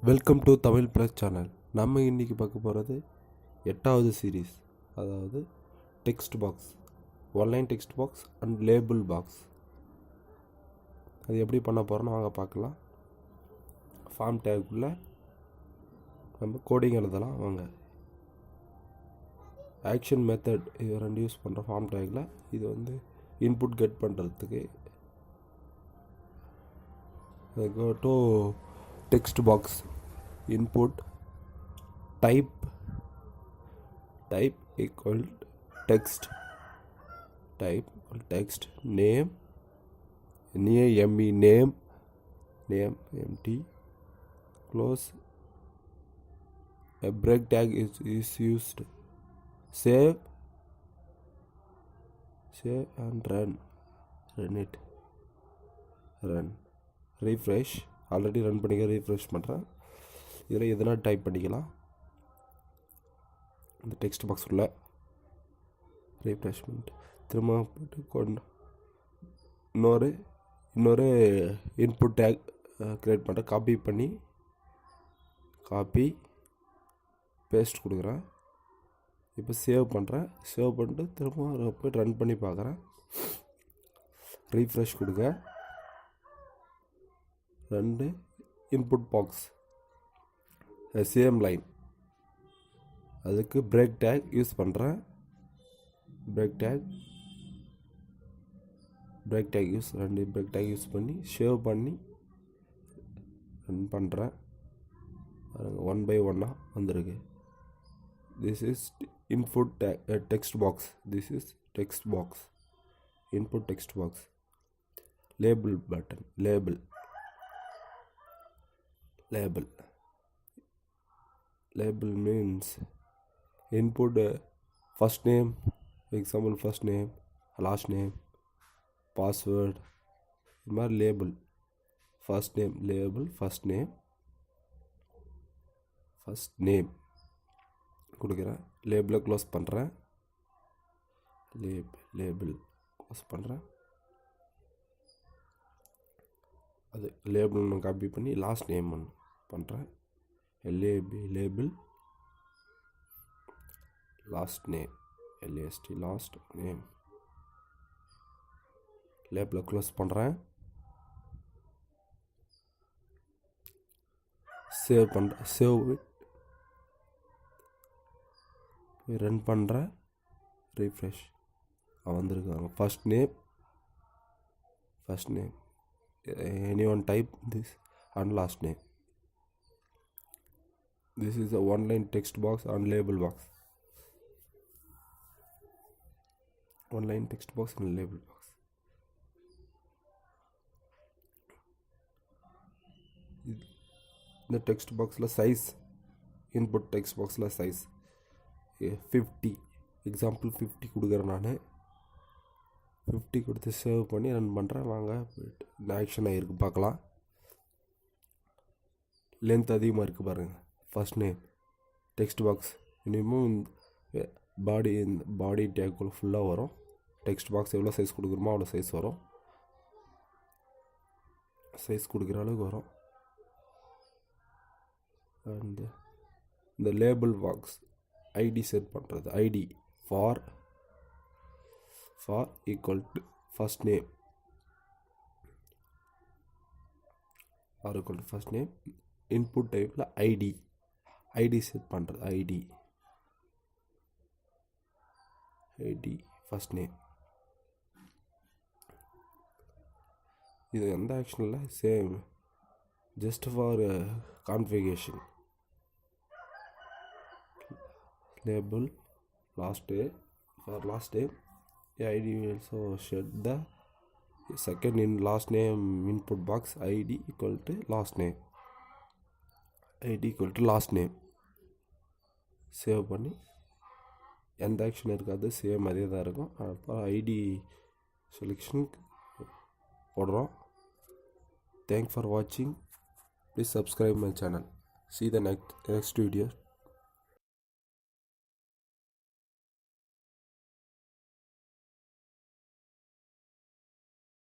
Welcome to Tamil plus channel. நம்ம இன்றைக்கி பார்க்க போகிறது 8வது சீரீஸ், அதாவது text box, online text box and label box. அது எப்படி பண்ண போகிறோன்னு வாங்க பார்க்கலாம். ஃபார்ம் டேக்குள்ளே நம்ம கோடிங் எழுதலாம் வாங்க. ஆக்ஷன் மெத்தட் இது ரெண்டு யூஸ் பண்ணுற ஃபார்ம் டேக்கில். இது வந்து இன்புட் கெட் பண்ணுறதுக்கு. go to text box, input, type equal text, type text, name name empty, close. A break tag is used. Save and run it. Refresh. Already run பண்ணிக்க refresh பண்ணுறேன். இதில் எதனா type பண்ணிக்கலாம். இந்த டெக்ஸ்ட் பாக்ஸ் உள்ள refreshment திரும்ப போட்டு இன்னொரு இன்புட் டேக் க்ரியேட் பண்ணுறேன். காப்பி பேஸ்ட் கொடுக்குறேன். இப்போ சேவ் பண்ணுறேன். சேவ் பண்ணிட்டு திரும்ப போய் ரன் பண்ணி பார்க்குறேன். ரீஃப்ரெஷ் கொடுங்க. ரெண்டு இன்புட் பாக்ஸ் சேம் லைன். அதுக்கு பிரேக் டேக் யூஸ் பண்ணுறேன். பிரேக் டேக் யூஸ் பண்ணி சேவ் பண்ணி ரன் பண்ணுறேன். 1 by 1 வந்திருக்கு. This is input text box. This is text box, input text box. Label button. Label means input first name, example first name, last name, password. இது மாதிரி label. First name கொடுக்குறேன். லேபிளை close பண்ணுறேன். அது label ஒன்று copy பண்ணி last name ஒன்று பண்ணுறேன். Label last name, last name. லேபிளை க்ளோஸ் பண்ணுறேன். சேவ் ரன் பண்ணுறேன். ரீஃப்ரெஷ் வந்திருக்காங்க. First name anyone type this and last name. This is a one-line text box and label box. One-line text box and label box. இந்த text boxல size, input text boxல size 50, example 50 கொடுக்குறேன். நான் 50 கொடுத்து save பண்ணி run பண்ணுறேன். வாங்க இந்த action ஆகிருக்கு பார்க்கலாம். லென்த் அதிகமாக இருக்குது பாருங்கள். First name text box minimum body டேக்குள்ள ஃபுல்லாக வரும். டெக்ஸ்ட் பாக்ஸ் எவ்வளோ சைஸ் கொடுக்குறோமோ அவ்வளோ சைஸ் வரும். சைஸ் கொடுக்குற அளவுக்கு வரும். அண்ட் இந்த லேபிள் பாக்ஸ் ஐடி செட் பண்ணுறது. ID for equal to first name, input type id set பண்ணுறது. id first name. இது எந்த ஆக்ஷனில் same just for configuration. Label last name. ID will also set the second in last name input box. ID equal to last name. Save பண்ணி எந்த action இருக்காது, same அதே தான் இருக்கும். அப்புறம் ஐடி செலெக்ஷன் போடுறோம். தேங்க்ஸ் ஃபார் வாட்சிங். Please subscribe my channel. See the next video.